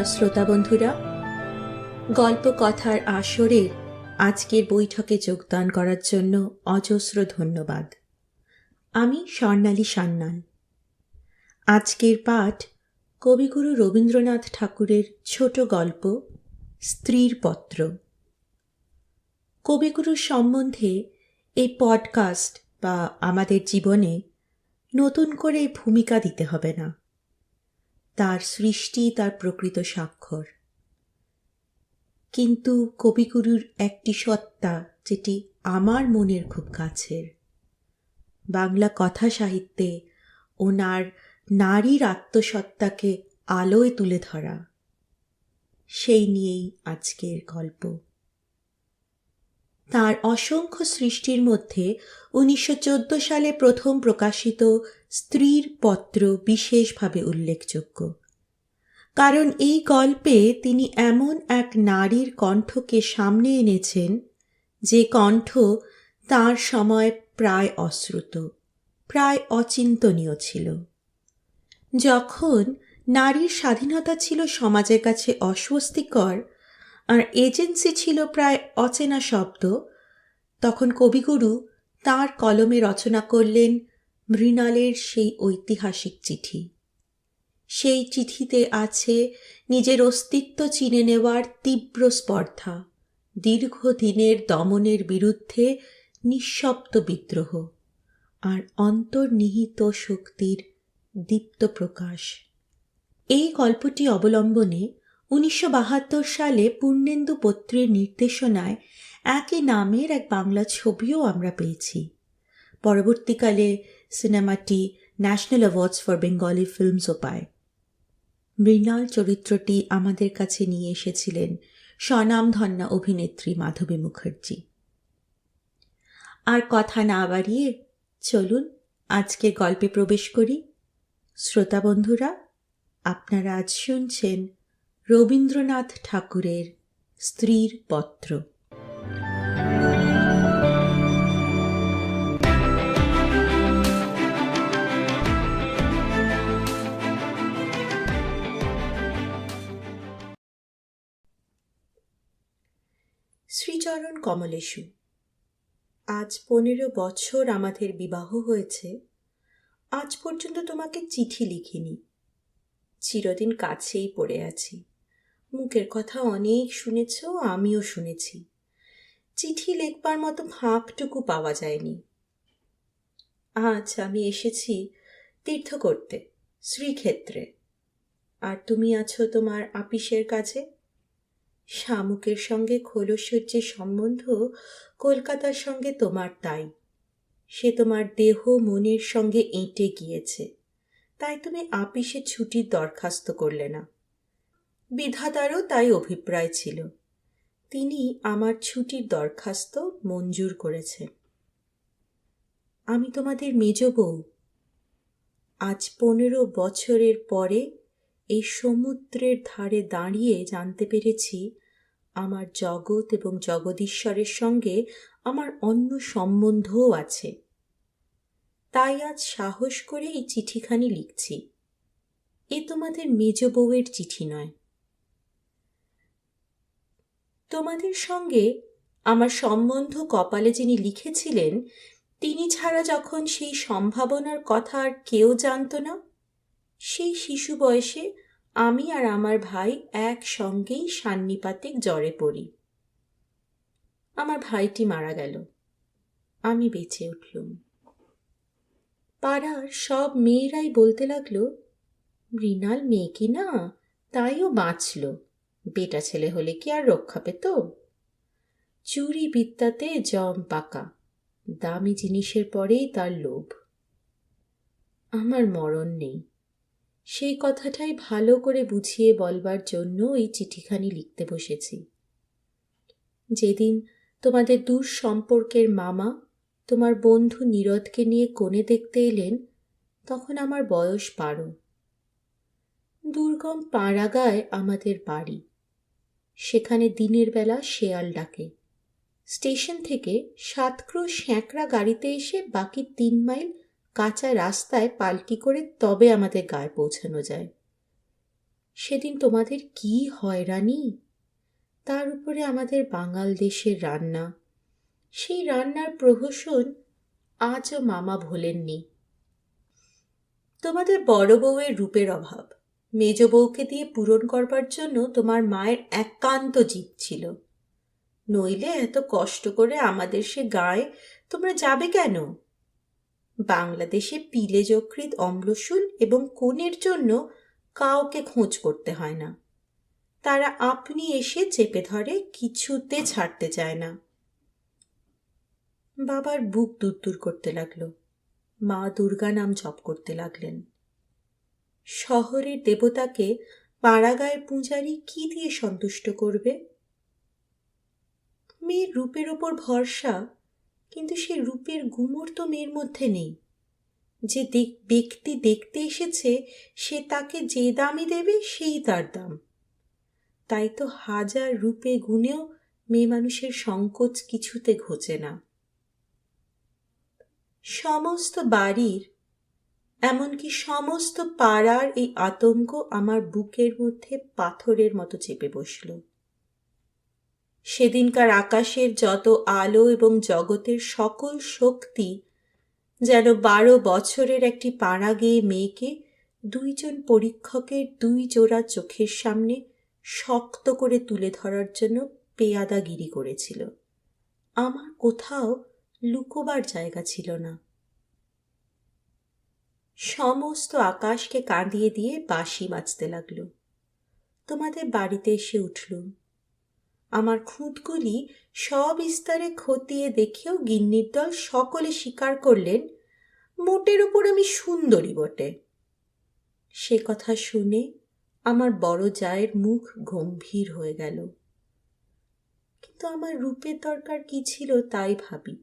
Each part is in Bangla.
শ্রোতা বন্ধুরা, গল্প কথার আসরের আজকের বৈঠকে যোগদান করার জন্য অজস্র ধন্যবাদ। আমি স্বর্ণালী সান্যাল। আজকের পাঠ কবিগুরু রবীন্দ্রনাথ ঠাকুরের ছোট গল্প স্ত্রীর পত্র। কবিগুরুর সম্বন্ধে এই পডকাস্ট বা আমাদের জীবনে নতুন করে ভূমিকা দিতে হবে না। তার সৃষ্টি তার প্রকৃত স্বাক্ষর। কিন্তু কবিগুরুর একটি সত্তা যেটি আমার মনের খুব কাছের, বাংলা কথা সাহিত্যে ওনার নারীর আত্মসত্তাকে আলোয় তুলে ধরা, সেই নিয়েই আজকের গল্প। তার অসংখ্য সৃষ্টির মধ্যে 1914 সালে প্রথম প্রকাশিত স্ত্রীর পত্র বিশেষভাবে উল্লেখযোগ্য, কারণ এই গল্পে তিনি এমন এক নারীর কণ্ঠকে সামনে এনেছেন যে কণ্ঠ তার সময় প্রায় অশ্রুত, প্রায় অচিন্তনীয় ছিল। যখন নারীর স্বাধীনতা ছিল সমাজের কাছে অস্বস্তিকর আর এজেন্সি ছিল প্রায় অচেনা শব্দ, তখন কবিগুরু তাঁর কলমে রচনা করলেন মৃণালের সেই ঐতিহাসিক চিঠি। সেই চিঠিতে আছে নিজের অস্তিত্ব চিনে নেওয়ার তীব্র স্পর্ধা, দীর্ঘদিনের দমনের বিরুদ্ধে নিঃশব্দ বিদ্রোহ আর অন্তর্নিহিত শক্তির দীপ্ত প্রকাশ। এই গল্পটি অবলম্বনে 1972 সালে পূর্ণেন্দু পত্রের নির্দেশনায় একই নামের এক বাংলা ছবিও আমরা পেয়েছি। পরবর্তীকালে সিনেমাটি ন্যাশনাল অ্যাওয়ার্ডস ফর বেঙ্গলি ফিল্মসও পায়। মৃণাল চরিত্রটি আমাদের কাছে নিয়ে এসেছিলেন স্বনামধন্যা অভিনেত্রী মাধবী মুখার্জি। আর কথা না বাড়িয়ে চলুন আজকে গল্পে প্রবেশ করি। শ্রোতা বন্ধুরা, আপনারা আজ শুনছেন রবীন্দ্রনাথ ঠাকুরের স্ত্রীর পত্র। শ্রীচরণ কমলেশু, আজ 15 বছর আমাদের বিবাহ হয়েছে। আজ পর্যন্ত তোমাকে চিঠি লিখিনি। চিরদিন কাছেই পড়ে আছি। মুখের কথা অনেক শুনেছ, আমিও শুনেছি। চিঠি লেখবার মতো ফাঁকটুকু পাওয়া যায়নি। আজ আমি এসেছি তীর্থ করতে, শ্রীক্ষেত্রে। আর তুমি আছো তোমার আপিসের কাছে। শামুকের সঙ্গে খোলসের যে সম্বন্ধ, কলকাতার সঙ্গে তোমার তাই। সে তোমার দেহ মনের সঙ্গে এঁটে গিয়েছে, তাই তুমি আপিসে ছুটির দরখাস্ত করলে না। বিধাতারও তাই অভিপ্রায় ছিল। তিনি আমার ছুটির দরখাস্ত মঞ্জুর করেছেন। আমি তোমাদের মেজ বউ। আজ 15 বছরের পরে এই সমুদ্রের ধারে দাঁড়িয়ে জানতে পেরেছি আমার জগৎ এবং জগদীশ্বরের সঙ্গে আমার অন্য সম্বন্ধও আছে। তাই আজ সাহস করে এই চিঠিখানি লিখছি। এ তোমাদের মেজ বউয়ের চিঠি নয়। তোমাদের সঙ্গে আমার সম্বন্ধ কপালে যিনি লিখেছিলেন, তিনি ছাড়া যখন সেই সম্ভাবনার কথা আর কেউ জানত না, সেই শিশু বয়সে আমি আর আমার ভাই একসঙ্গেই সান্নিপাতিক জ্বরে পড়ি। আমার ভাইটি মারা গেল, আমি বেঁচে উঠলুম। পাড়ার সব মেয়েরাই বলতে লাগলো, মৃণাল মেয়ে কি না, তাইও বাঁচল। বেটা ছেলে হলে কি আর রক্ষা পেত? চুরি বিদ্যাতে জম পাকা, দামি জিনিসের পরেই তার লোভ। আমার মরণ নেই, সেই কথাটাই ভালো করে বুঝিয়ে বলবার জন্য এই চিঠিখানি লিখতে বসেছি। যেদিন তোমাদের দূর সম্পর্কের মামা তোমার বন্ধু নীরদকে নিয়ে কনে দেখতে এলেন, তখন আমার বয়স 12। দুর্গম পাড়াগায় আমাদের বাড়ি। সেখানে দিনের বেলা শেয়াল ডাকে। স্টেশন থেকে 7 ক্রোশ স্যাঁকড়া গাড়িতে এসে বাকি 3 মাইল কাঁচা রাস্তায় পাল্টি করে তবে আমাদের গায়ে পৌঁছানো যায়। সেদিন তোমাদের কি হয়রানি! তার উপরে আমাদের বাঙাল দেশের রান্না, সেই রান্নার প্রহসন আজও মামা ভোলেননি। তোমাদের বড় বউয়ের রূপের অভাব মেজ বউকে দিয়ে পূরণ করবার জন্য তোমার মায়ের একান্ত জিদ ছিল। নইলে এত কষ্ট করে আমাদের সে গায়ে তোমরা যাবে কেন? বাংলাদেশে পিলে যকৃৎ অম্লশূল এবং কোণের জন্য কাউকে খোঁজ করতে হয় না। তারা আপনি এসে চেপে ধরে, কিছুতে ছাড়তে চায় না। বাবার বুক দুরদুর করতে লাগলো। মা দুর্গা নাম জপ করতে লাগলেন। শহরের দেবতাকে পাড়াগাঁয়ের পূজারী কি দিয়ে সন্তুষ্ট করবে? মেয়ের রূপের ওপর ভরসা, কিন্তু সে রূপের গুমর তো মেয়ের মধ্যে নেই। যে ব্যক্তি দেখতে এসেছে সে তাকে যে দামই দেবে সেই তার দাম। তাই তো হাজার রূপে গুণেও মেয়ে মানুষের সংকোচ কিছুতে ঘোচে না। সমস্ত বাড়ির, এমনকি সমস্ত পাড়ার এই আতঙ্ক আমার বুকের মধ্যে পাথরের মতো চেপে বসল। সেদিনকার আকাশের যত আলো এবং জগতের সকল শক্তি যেন 12 বছরের একটি পাড়া গেয়ে মেয়েকে দুইজন পরীক্ষকের 2 জোড়া চোখের সামনে শক্ত করে তুলে ধরার জন্য পেয়াদাগিরি করেছিল। আমার কোথাও লুকোবার জায়গা ছিল না। সমস্ত আকাশকে কাঁদিয়ে দিয়ে বাঁশি বাজতে লাগলো। তোমাদের বাড়িতে এসে উঠলুম। আমার খুঁতগুলি সবিস্তারে খতিয়ে দেখেও গিন্নির দল সকলে স্বীকার করলেন মোটের উপর আমি সুন্দরী বটে। সে কথা শুনে আমার বড় জায়ের মুখ গম্ভীর হয়ে গেল। কিন্তু আমার রূপের দরকার কি ছিল তাই ভাবি।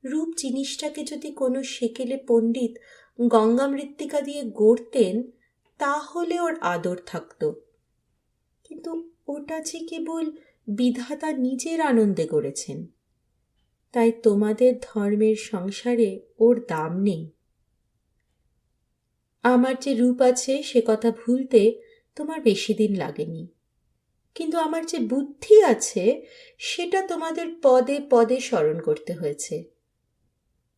রূপ জিনিসটাকে যদি কোনো সেকেলে পণ্ডিত গঙ্গা মৃত্তিকা দিয়ে গড়তেন তাহলে ওর আদর থাকত। কিন্তু ওটা যে কেবল বিধাতা নিজের আনন্দে গড়েছেন, তাই তোমাদের ধর্মের সংসারে ওর দাম নেই। আমার যে রূপ আছে সে কথা ভুলতে তোমার বেশি দিন লাগেনি, কিন্তু আমার যে বুদ্ধি আছে সেটা তোমাদের পদে পদে স্মরণ করতে হয়েছে।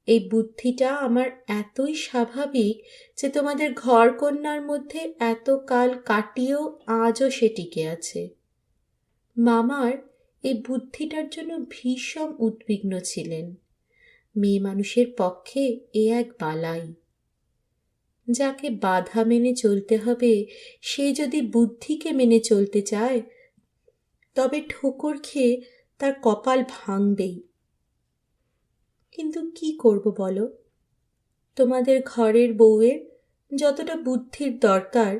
এই বুদ্ধিটা আমার এতই স্বাভাবিক যে তোমাদের ঘরকন্যার মধ্যে এত কাল কাটিয়েও আজও সে টিকে আছে। মামার এই বুদ্ধিটার জন্য ভীষণ উদ্বিগ্ন ছিলেন। মেয়ে মানুষের পক্ষে এ এক বালাই। যাকে বাধা মেনে চলতে হবে সে যদি বুদ্ধিকে মেনে চলতে চায় তবে ঠোকর খেয়ে তার কপাল ভাঙবেই। কিন্তু কি করব বলো? তোমাদের ঘরের বউয়ের যতটা বুদ্ধির দরকার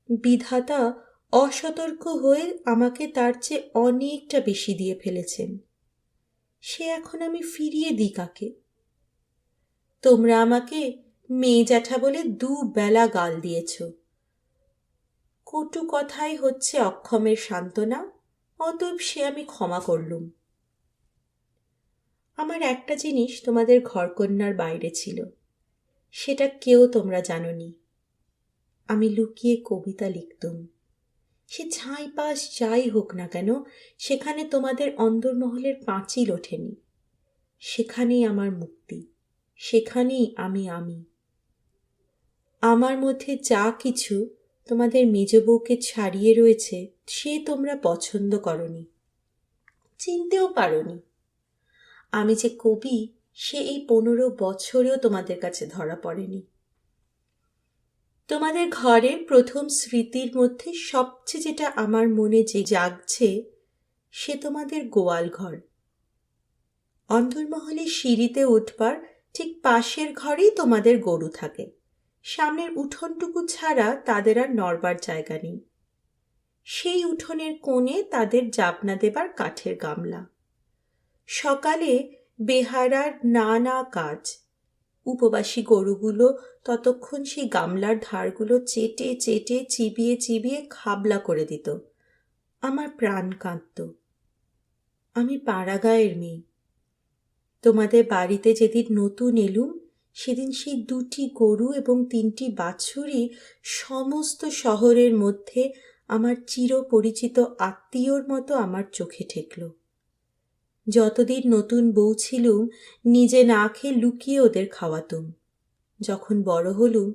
বিধাতা অসতর্ক হয়ে আমাকে তার চেয়ে অনেকটা বেশি দিয়ে ফেলেছেন। সে এখন আমি ফিরিয়ে দিই কাকে? তোমরা আমাকে মেয়ে জ্যাঠা বলে 2 বেলা গাল দিয়েছ। কটু কথাই হচ্ছে অক্ষমের সান্ত্বনা, অতএব সে আমি ক্ষমা করলুম। আমার একটা জিনিস তোমাদের ঘরকন্যার বাইরে ছিল, সেটা কেউ তোমরা জানোনি। আমি লুকিয়ে কবিতা লিখতুম। সে ছাইপাশ যাই হোক না কেন সেখানে তোমাদের অন্দরমহলের পাঁচিল ওঠেনি। সেখানেই আমার মুক্তি, সেখানেই আমি। আমার মধ্যে যা কিছু তোমাদের মেজ বউকে ছাড়িয়ে রয়েছে সে তোমরা পছন্দ করনি, চিনতেও পারোনি। আমি যে কবি সে এই 15 বছরেও তোমাদের কাছে ধরা পড়েনি। তোমাদের ঘরের প্রথম স্মৃতির মধ্যে সবচেয়ে যেটা আমার মনে যে জাগছে সে তোমাদের গোয়াল ঘর। অন্দরমহলে সিঁড়িতে উঠবার ঠিক পাশের ঘরেই তোমাদের গরু থাকে। সামনের উঠোনটুকু ছাড়া তাদের আর নড়বার জায়গা নেই। সেই উঠোনের কোণে তাদের জাবনা দেবার কাঠের গামলা। সকালে বেহারার নানা কাজ। উপবাসী গরুগুলো ততক্ষণ সেই গামলার ধারগুলো চেটে চেটে চিবিয়ে চিবিয়ে খাবলা করে দিত। আমার প্রাণ কাঁদত। আমি পাড়াগাঁয়ের মেয়ে। তোমাদের বাড়িতে যেদিন নতুন এলুম সেদিন সেই 2টি গরু এবং 3টি বাছুরই সমস্ত শহরের মধ্যে আমার চিরপরিচিত আত্মীয়র মতো আমার চোখে ঠেকল। যতদিন নতুন বউ ছিলুম নিজে না খেয়ে লুকিয়ে ওদের খাওয়াতুম। যখন বড় হলুম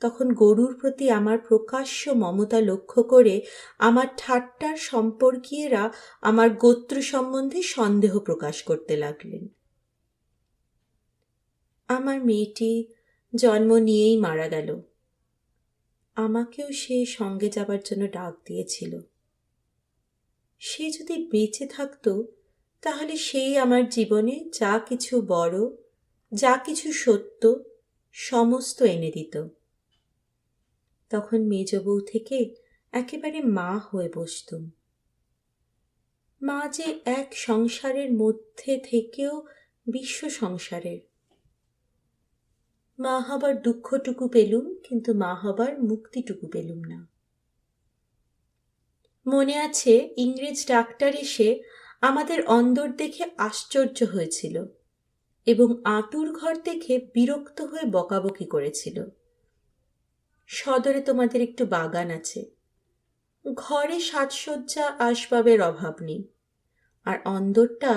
তখন গরুর প্রতি আমার প্রকাশ্য মমতা লক্ষ্য করে আমার ঠাট্টার সম্পর্কীয়রা আমার গোত্র সম্বন্ধে সন্দেহ প্রকাশ করতে লাগলেন। আমার মেয়েটি জন্ম নিয়েই মারা গেল। আমাকেও সে সঙ্গে যাবার জন্য ডাক দিয়েছিল। সে যদি বেঁচে থাকতো তাহলে সেই আমার জীবনে যা কিছু বড়, যা কিছু সত্য সমস্ত এনে দিত। তখন মেজ বউ থেকে একেবারে মা হয়ে বসতুম। মা যে এক সংসারের মধ্যে থেকেও বিশ্ব সংসারের। মা হবার দুঃখটুকু পেলুম, কিন্তু মা হবার মুক্তিটুকু পেলুম না। মনে আছে ইংরেজ ডাক্তার এসে আমাদের অন্দর দেখে আশ্চর্য হয়েছিল এবং আঁতুর ঘর দেখে বিরক্ত হয়ে বকাবকি করেছিল। সদরে তোমাদের একটু বাগান আছে, ঘরে সাজসজ্জা আসবাবের অভাব নেই, আর অন্দরটা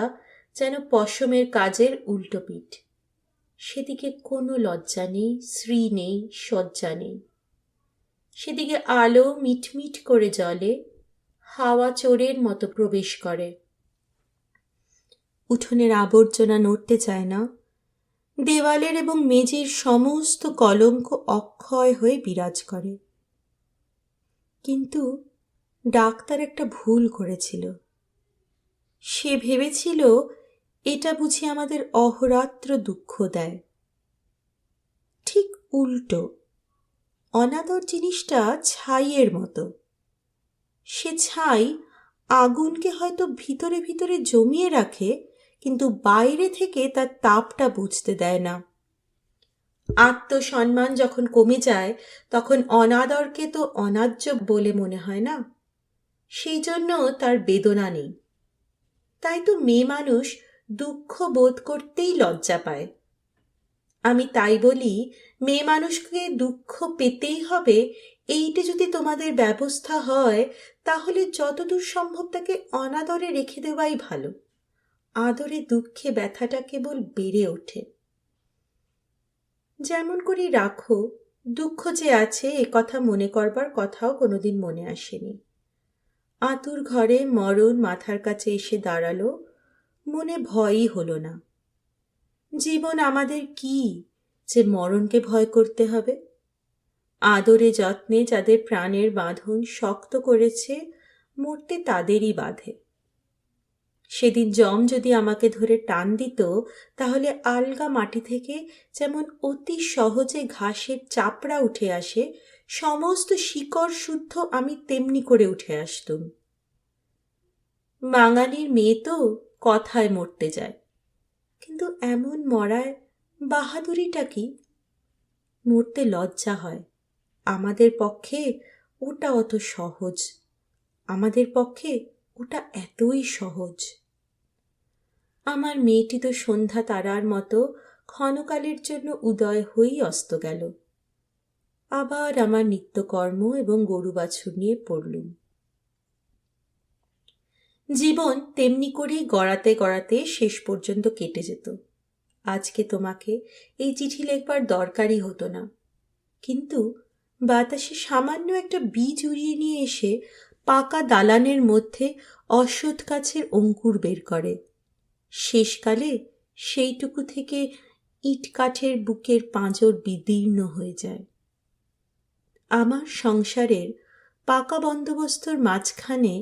যেন পশমের কাজের উল্টোপিঠ। সেদিকে কোনো লজ্জা নেই, শ্রী নেই, সজ্জা নেই। সেদিকে আলো মিটমিট করে জ্বলে, হাওয়া চোরের মতো প্রবেশ করে। উঠোনের আবর্জনা নড়তে চায় না, দেওয়ালের এবং মেঝের সমস্ত কলঙ্ক অক্ষয় হয়ে বিরাজ করে। কিন্তু ডাক্তার একটা ভুল করেছিল। সে ভেবেছিল এটা বুঝি আমাদের অহোরাত্র দুঃখ দেয়। ঠিক উল্টো। অনাদর জিনিসটা ছাইয়ের মতো। সে ছাই আগুনকে হয়তো ভিতরে ভিতরে জমিয়ে রাখে, কিন্তু বাইরে থেকে তার তাপটা বুঝতে দেয় না। আত্মসম্মান যখন কমে যায় তখন অনাদরকে তো অন্যায্য বলে মনে হয় না, সেই জন্য তার বেদনা নেই। তাই তো মেয়ে মানুষ দুঃখ বোধ করতেই লজ্জা পায়। আমি তাই বলি, মেয়ে মানুষকে দুঃখ পেতেই হবে এইটা যদি তোমাদের ব্যবস্থা হয়, তাহলে যতদূর সম্ভব তাকে অনাদরে রেখে দেওয়াই ভালো। আদরে দুঃখে ব্যথাটা কেবল বেড়ে ওঠে। যেমন করি রাখো, দুঃখ যে আছে এ কথা মনে করবার কথাও কোনোদিন মনে আসেনি। আতুর ঘরে মরণ মাথার কাছে এসে দাঁড়ালো, মনে ভয়ই হলো না। জীবন আমাদের কি যে মরণকে ভয় করতে হবে? আদরে যত্নে যাদের প্রাণের বাঁধন শক্ত করেছে, মরতে তাদেরই বাঁধে। সেদিন যম যদি আমাকে ধরে টান দিত, তাহলে আলগা মাটি থেকে যেমন অতি সহজে ঘাসের চাপড়া উঠে আসে, সমস্ত শিকড় শুদ্ধ আমি তেমনি করে উঠে আসতুম। বাঙালির মেয়ে তো কথায় মরতে যায়, কিন্তু এমন মরায় বাহাদুরিটা কি? মরতে লজ্জা হয়। আমাদের পক্ষে ওটা অত সহজ, আমাদের পক্ষে ওটা এতই সহজ। আমার মেয়েটি তো সন্ধ্যা তারার মতো ক্ষণকালের জন্য উদয় হয়েই অস্ত গেল। আবার আমার নিত্যকর্ম এবং গরু বাছুর নিয়ে পড়লুম। জীবন তেমনি করেই গড়াতে গড়াতে শেষ পর্যন্ত কেটে যেত। আজকে তোমাকে এই চিঠি লেখবার দরকারই হতো না, কিন্তু বাতাসে সামান্য একটা বীজ উড়িয়ে নিয়ে এসে পাকা দালানের মধ্যে অশ্বত্থ গাছের অঙ্কুর বের করে। শেষকালে সেইটুকু থেকে ইট কাঠের বুকের পাঁজর বিদীর্ণ হয়ে যায়। আমার সংসারের পাকা বন্দোবস্তর মাঝখানে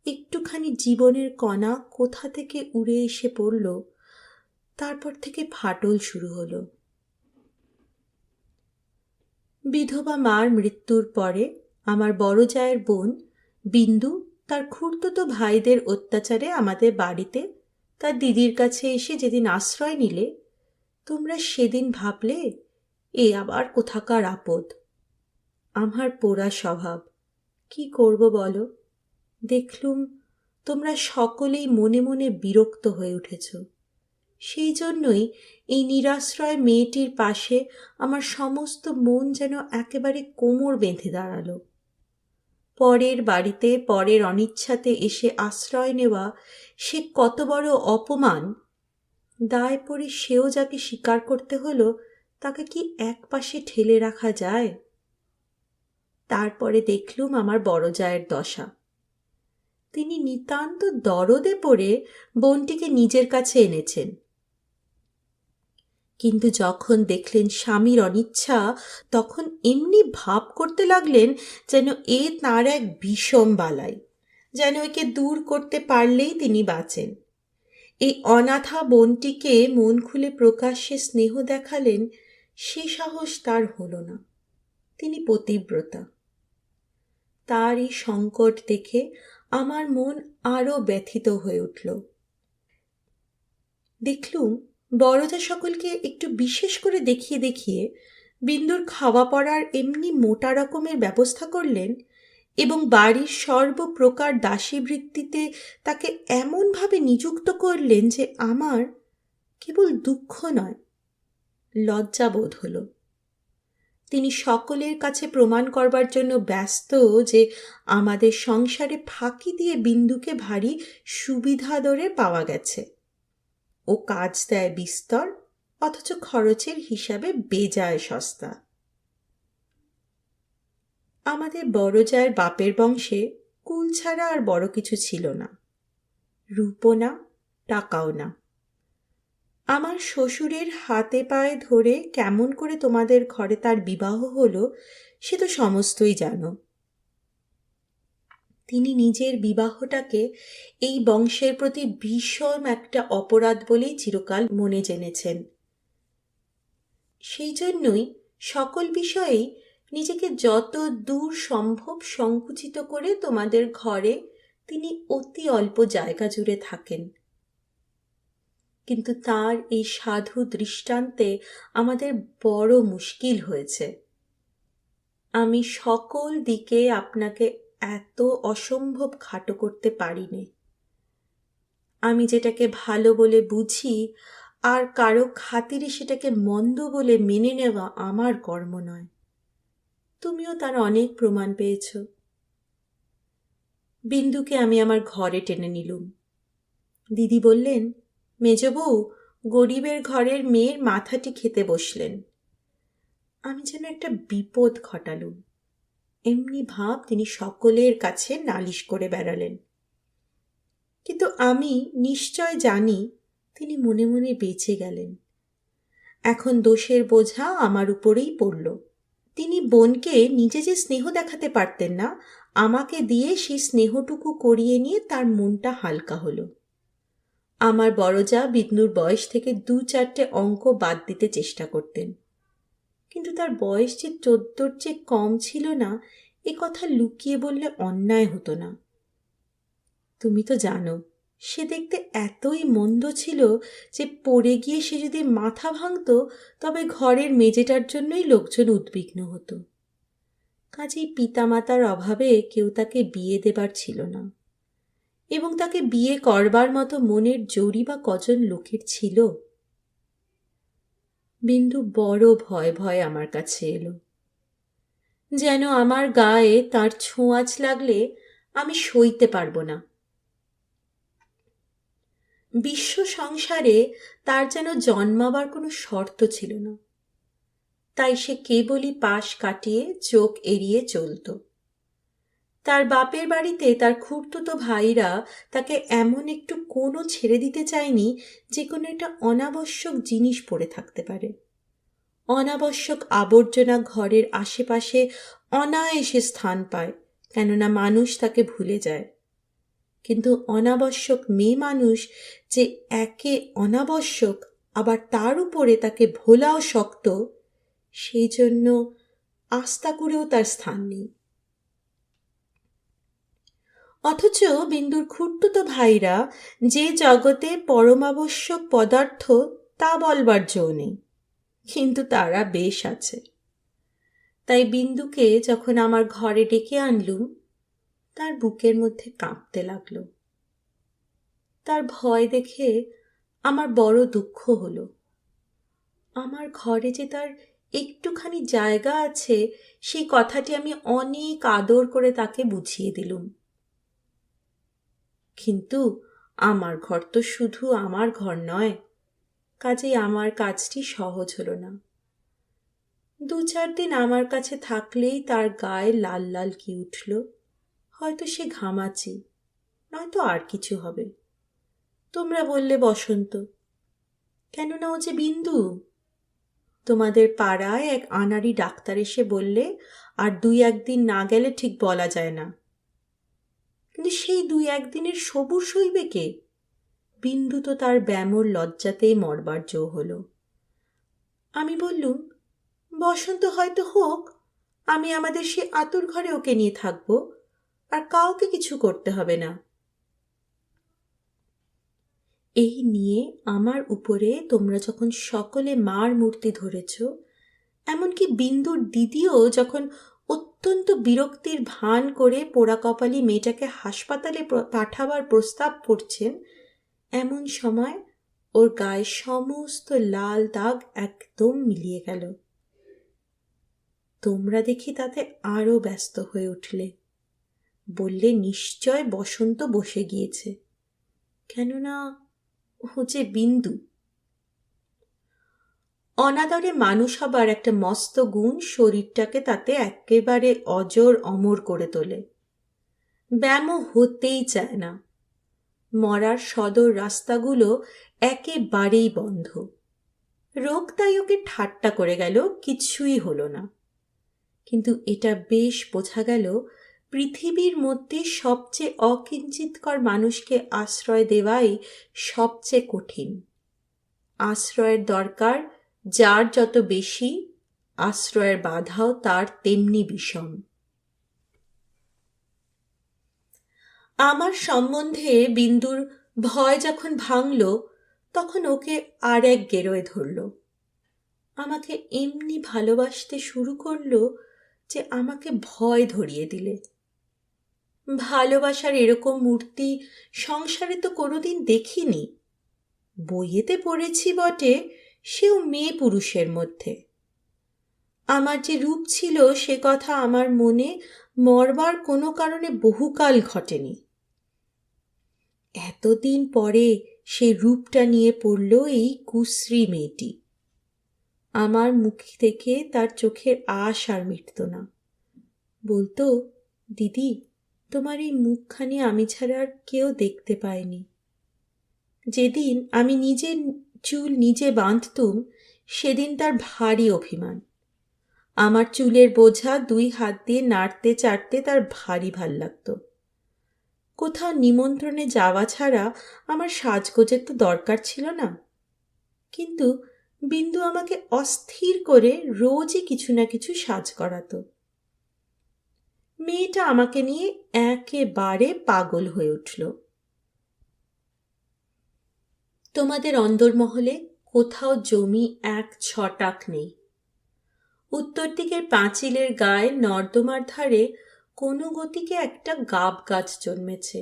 একটুখানি জীবনের কণা কোথা থেকে উড়ে এসে পড়ল, তারপর থেকে ফাটল শুরু হলো। বিধবা মার মৃত্যুর পরে আমার বড় জায়ের বোন বিন্দু তার খুড়তুতো ভাইদের অত্যাচারে আমাদের বাড়িতে তার দিদির কাছে এসে যেদিন আশ্রয় নিলে, তোমরা সেদিন ভাবলে এ আবার কোথাকার আপদ। আমার পোড়া স্বভাব, কি করব বলো? দেখলুম তোমরা সকলেই মনে মনে বিরক্ত হয়ে উঠেছ। সেই জন্যই এই নিরাশ্রয় মেয়েটির পাশে আমার সমস্ত মন যেন একেবারে কোমর বেঁধে দাঁড়ালো। পরের বাড়িতে পরের অনিচ্ছাতে এসে আশ্রয় নেওয়া সে কত বড় অপমান! দায় পড়ে সেও যাকে স্বীকার করতে হলো, তাকে কি এক পাশে ঠেলে রাখা যায়? তারপরে দেখলুম আমার বড় জায়ের দশা। তিনি নিতান্ত দরদে পড়ে বোনটিকে নিজের কাছে এনেছেন, কিন্তু যখন দেখলেন স্বামীর অনিচ্ছা, তখন এমনি ভাব করতে লাগলেন যেন এ তাঁর এক বিষম বালাই, যেন একে দূর করতে পারলেই তিনি বাঁচেন। এই অনাথা বোনটিকে মন খুলে প্রকাশ্যে স্নেহ দেখালেন, সে সাহস তার হলো না। তিনি পতিব্রতা। তার এই সংকট দেখে আমার মন আরো ব্যথিত হয়ে উঠল। দেখলুম বড়জা সকলকে একটু বিশেষ করে দেখিয়ে দেখিয়ে বিন্দুর খাওয়া পড়ার এমনি মোটা রকমের ব্যবস্থা করলেন এবং বাড়ির সর্বপ্রকার দাসীবৃত্তিতে তাকে এমনভাবে নিযুক্ত করলেন যে আমার কেবল দুঃখ নয়, লজ্জা বোধ হলো। তিনি সকলের কাছে প্রমাণ করবার জন্য ব্যস্ত যে আমাদের সংসারে ফাঁকি দিয়ে বিন্দুকে ভারী সুবিধা দরে পাওয়া গেছে। ও কাজ দেয় বিস্তর, অথচ খরচের হিসাবে বেজায় সস্তা। আমাদের বড় জায়ের বাপের বংশে কুল ছাড়া আর বড় কিছু ছিল না, রূপও না, টাকাও না। আমার শ্বশুরের হাতে পায়ে ধরে কেমন করে তোমাদের ঘরে তার বিবাহ হলো সে তো সমস্তই জানো। তিনি নিজের বিবাহটাকে এই বংশের প্রতি ভীষণ একটা অপরাধ বলেই চিরকাল মনে জেনেছেন। সেই জন্যই সকল বিষয়েই নিজেকে যত দূর সম্ভব সংকুচিত করে তোমাদের ঘরে তিনি অতি অল্প জায়গা জুড়ে থাকেন। কিন্তু তার এই সাধু দৃষ্টান্তে আমাদের বড় মুশকিল হয়েছে। আমি সকল দিকে আপনাকে এত অসম্ভব খাটো করতে পারিনি। আমি যেটাকে ভালো বলে বুঝি আর কারো খাতিরে সেটাকে মন্দ বলে মেনে নেওয়া আমার কর্ম নয়। তুমিও তার অনেক প্রমাণ পেয়েছ। বিন্দুকে আমি আমার ঘরে টেনে নিলুম। দিদি বললেন, মেজ বউ, গরিবের ঘরের মেয়ের মাথাটি খেতে বসলেন। আমি যেন একটা বিপদ ঘটালুম, এমনি ভাব তিনি সকলের কাছে নালিশ করে বেড়ালেন। কিন্তু আমি নিশ্চয় জানি তিনি মনে মনে বেঁচে গেলেন। এখন দোষের বোঝা আমার উপরেই পড়ল। তিনি বোনকে নিজে যে স্নেহ দেখাতে পারতেন না, আমাকে দিয়ে সেই স্নেহটুকু করিয়ে নিয়ে তার মনটা হালকা হলো। আমার বড়জা বিন্দুর বয়স থেকে 2-4টে অঙ্ক বাদ দিতে চেষ্টা করতেন, কিন্তু তার বয়স যে 14-র চেয়ে কম ছিল না, এ কথা লুকিয়ে বললে অন্যায় হতো না। তুমি তো জানো সে দেখতে এতই মন্দ ছিল যে পড়ে গিয়ে সে যদি মাথা ভাঙত তবে ঘরের মেজেটার জন্যই লোকজন উদ্বিগ্ন হতো। কাজেই পিতামাতার অভাবে কেউ তাকে বিয়ে দেবার ছিল না, এবং তাকে বিয়ে করবার মতো মনের জোরই বা কজন লোকের ছিল। বিন্দু বড় ভয় ভয় আমার কাছে এলো, যেন আমার গায়ে তার ছোঁয়াচ লাগলে আমি সইতে পারবো না। বিশ্ব সংসারে তার যেন জন্মাবার কোনো শর্ত ছিল না, তাই সে কেবলই পাশ কাটিয়ে চোখ এড়িয়ে চলত। তার বাপের বাড়িতে তার খুড়তুতো ভাইরা তাকে এমন একটু কোনো ছেড়ে দিতে চায়নি যে কোনো একটা অনাবশ্যক জিনিস পড়ে থাকতে পারে। অনাবশ্যক আবর্জনা ঘরের আশেপাশে অনায়াসে স্থান পায়, কেননা মানুষ তাকে ভুলে যায়। কিন্তু অনাবশ্যক মেয়ে মানুষ যে একে অনাবশ্যক, আবার তার উপরে তাকে ভোলাও শক্ত, সেই জন্য আস্থা করেও তার স্থান নেই। অথচ বিন্দুর খুড়তুতো ভাইরা যে জগতে পরমাবশ্যক পদার্থ তা বলবার জো নেই, কিন্তু তারা বেশ আছে। তাই বিন্দুকে যখন আমার ঘরে ডেকে আনলুম, তার বুকের মধ্যে কাঁপতে লাগলো। তার ভয় দেখে আমার বড় দুঃখ হলো। আমার ঘরে যে তার একটুখানি জায়গা আছে, সেই কথাটি আমি অনেক আদর করে তাকে বুঝিয়ে দিলুম। কিন্তু আমার ঘর তো শুধু আমার ঘর নয়, কাজেই আমার কাজটি সহজ হলো না। 2-4 দিন আমার কাছে থাকলেই তার গায়ে লাল লাল কি উঠল। হয়তো সে ঘামাচি, নয়তো আর কিছু হবে। তোমরা বললে বসন্ত, কেননা ও যে বিন্দু। তোমাদের পাড়ায় এক আনাড়ি ডাক্তার এসে বললে আর 2-1 দিন না গেলে ঠিক বলা যায় না। কিন্তু সেই 2-1 দিনের সবুর সইবে কে? বিন্দু তো তার ব্যামোর লজ্জাতেই মরবার জো হলো। আমি বললুম, বসন্ত হয়তো হোক, আমি আমাদের সে আতুর ঘরে ওকে নিয়ে থাকবো, আর কাউকে কিছু করতে হবে না। এই নিয়ে আমার উপরে তোমরা যখন সকলে মার মূর্তি ধরেছ, এমনকি বিন্দুর দিদিও যখন অত্যন্ত বিরক্তির ভান করে পোড়া কপালি মেয়েটাকে হাসপাতালে পাঠাবার প্রস্তাব করছেন, এমন সময় ওর গায়ে সমস্ত লাল দাগ একদম মিলিয়ে গেল। তোমরা দেখি তাতে আরো ব্যস্ত হয়ে উঠলে। বললে নিশ্চয় বসন্ত বসে গিয়েছে, কেননা ও যে বিন্দু। অনাদরে মানুষ হবার একটা মস্ত গুণ শরীরটাকে তাতে একেবারে অজর অমর করে তোলে। ব্যামো হতেই চায় না। মরার সদর রাস্তাগুলো একেবারেই বন্ধ। রোগ তাই ওকে ঠাট্টা করে গেল, কিছুই হলো না। কিন্তু এটা বেশ বোঝা গেল, পৃথিবীর মধ্যে সবচেয়ে অকিঞ্চিতকর মানুষকে আশ্রয় দেওয়াই সবচেয়ে কঠিন। আশ্রয়ের দরকার যার যত বেশি, আশ্রয়ের বাধাও তার তেমনি বিষম। আমার সম্বন্ধে বিন্দুর ভয় যখন ভাঙল, তখন ওকে আর এক গেরোয় ধরল। আমাকে এমনি ভালোবাসতে শুরু করলো যে আমাকে ভয় ধরিয়ে দিলে। ভালোবাসার এরকম মূর্তি সংসারে তো কোনোদিন দেখিনি। বইয়েতে পড়েছি বটে, সেও মেয়ে পুরুষের মধ্যে। আমার যে রূপ ছিল সে কথা আমার মনে মরবার কোনো কারণে বহুকাল ঘটেনি। এতদিন পরে সে রূপটা নিয়ে পড়ল এই কুশ্রী মেয়েটি। আমার মুখ থেকে তার চোখের আশ আর মিটত না। বলতো, দিদি, তোমার এই মুখখানি আমি ছাড়া আর কেউ দেখতে পায়নি। যেদিন আমি নিজের চুল নিজে বাঁধতুম, সেদিন তার ভারী অভিমান। আমার চুলের বোঝা 2 হাত দিয়ে নাড়তে চাড়তে তার ভারী ভাল লাগতো। কোথাও নিমন্ত্রণে যাওয়া ছাড়া আমার সাজগোজের তো দরকার ছিল না। কিন্তু বিন্দু আমাকে অস্থির করে রোজই কিছু না কিছু সাজ করাতো। মেয়েটা আমাকে নিয়ে একেবারে পাগল হয়ে উঠল। তোমাদের অন্দরমহলে কোথাও জমি 1 ছটাক নেই। উত্তর দিকের পাঁচিলের গায়ে নর্দমার ধারে কোনো গতিকে একটা গাব গাছ জন্মেছে।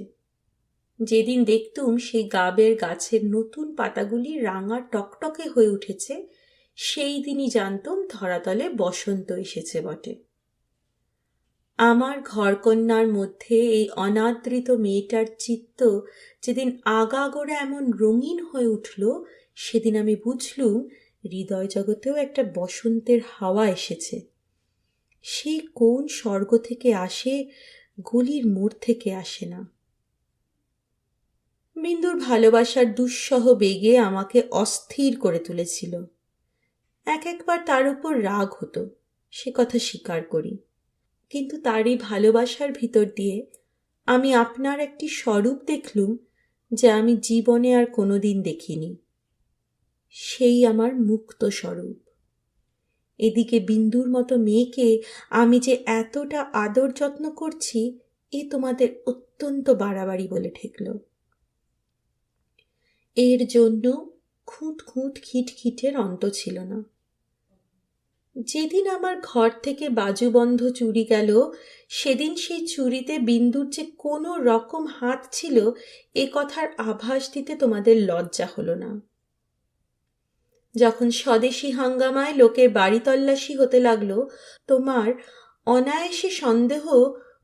যেদিন দেখতুম সেই গাবের গাছের নতুন পাতাগুলি রাঙা টকটকে হয়ে উঠেছে, সেই দিনই জানতুম ধরাতলে বসন্ত এসেছে বটে। আমার ঘরকন্যার মধ্যে এই অনাদৃত মেয়েটার চিত্ত যেদিন আগাগোড়া এমন রঙিন হয়ে উঠল, সেদিন আমি বুঝলুম হৃদয় জগতেও একটা বসন্তের হাওয়া এসেছে। সে কোন স্বর্গ থেকে আসে, গলির মোড় থেকে আসে না। বিন্দুর ভালোবাসার দুঃসহ বেগে আমাকে অস্থির করে তুলেছিল। একবার তার উপর রাগ হতো, সে কথা স্বীকার করি। কিন্তু তারই ভালোবাসার ভিতর দিয়ে আমি আপনার একটি স্বরূপ দেখলুম, যা আমি জীবনে আর কোনোদিন দেখিনি। সেই আমার মুক্ত স্বরূপ। এদিকে বিন্দুর মতো মেয়েকে আমি যে এতটা আদর যত্ন করছি, এ তোমাদের অত্যন্ত বাড়াবাড়ি বলে ঠেকল। এর জন্য খুঁত খুঁত খিটখিটের অন্ত ছিল না। যেদিন আমার ঘর থেকে বাজুবন্ধ চুরি গেল, সেদিন সেই চুরিতে বিন্দুর যে কোনো রকম হাত ছিল এ কথার আভাস দিতে তোমাদের লজ্জা হলো না। যখন স্বদেশী হাঙ্গামায় লোকের বাড়ি তল্লাশি হতে লাগলো, তোমার অনায়াসে সন্দেহ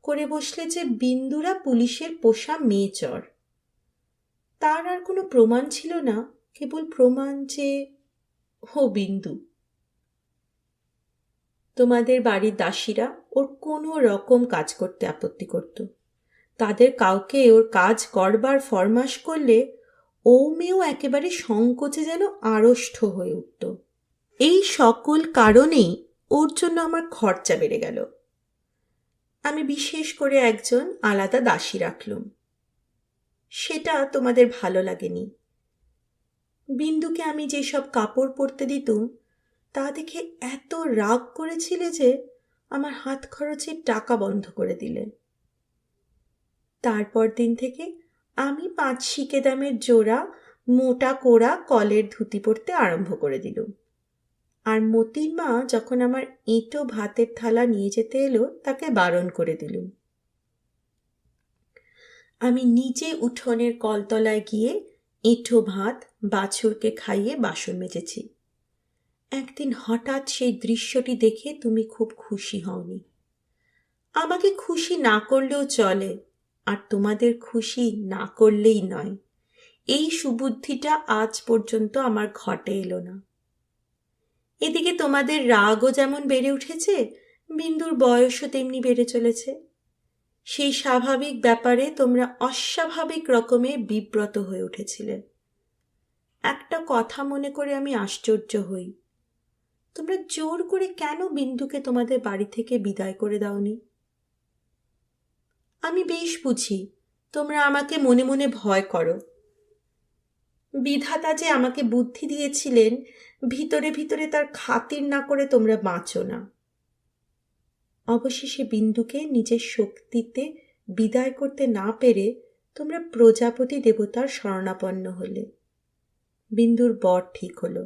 করে বসলে যে বিন্দুরা পুলিশের পোষা মেয়েচর। তার আর কোনো প্রমাণ ছিল না, কেবল প্রমাণ যে ও বিন্দু। তোমাদের বাড়ির দাসীরা ওর কোনো রকম কাজ করতে আপত্তি করত। তাদের কাউকে ওর কাজ করবার ফরমাশ করলে ও মেয়েও একেবারে সংকোচে যেন আড়ষ্ট হয়ে উঠত। এই সকল কারণেই ওর জন্য আমার খরচা বেড়ে গেল। আমি বিশেষ করে একজন আলাদা দাসী রাখলুম। সেটা তোমাদের ভালো লাগেনি। বিন্দুকে আমি যেসব কাপড় পরতে দিতুম তা দেখে এত রাগ করেছিলে যে আমার হাত খরচের টাকা বন্ধ করে দিলে। তারপর দিন থেকে আমি 5 শিকে দামের জোড়া মোটা কোড়া কলের ধুতি পরতে আরম্ভ করে দিলুম। আর মতির মা যখন আমার এঁটো ভাতের থালা নিয়ে যেতে এলো, তাকে বারণ করে দিলুম। আমি নিজে উঠোনের কলতলায় গিয়ে এঁটো ভাত বাছুরকে খাইয়ে বাসন মেজেছি। একদিন হঠাৎ সেই দৃশ্যটি দেখে তুমি খুব খুশি হওনি। আমাকে খুশি না করলেও চলে, আর তোমাদের খুশি না করলেই নয়, এই সুবুদ্ধিটা আজ পর্যন্ত আমার ঘটে এলো না। এদিকে তোমাদের রাগও যেমন বেড়ে উঠেছে, বিন্দুর বয়সও তেমনি বেড়ে চলেছে। সেই স্বাভাবিক ব্যাপারে তোমরা অস্বাভাবিক রকমে বিব্রত হয়ে উঠেছিলে। একটা কথা মনে করে আমি আশ্চর্য হই, তোমরা জোর করে কেন বিন্দুকে তোমাদের বাড়ি থেকে বিদায় করে দাওনি? আমি বেশ বুঝি তোমরা আমাকে মনে মনে ভয় করো। বিধাতা যে আমাকে বুদ্ধি দিয়েছিলেন, ভিতরে ভিতরে তার খাতির না করে তোমরা বাঁচো না। অবশেষে বিন্দুকে নিজের শক্তিতে বিদায় করতে না পেরে তোমরা প্রজাপতি দেবতার শরণাপন্ন হলে। বিন্দুর বর ঠিক হলো।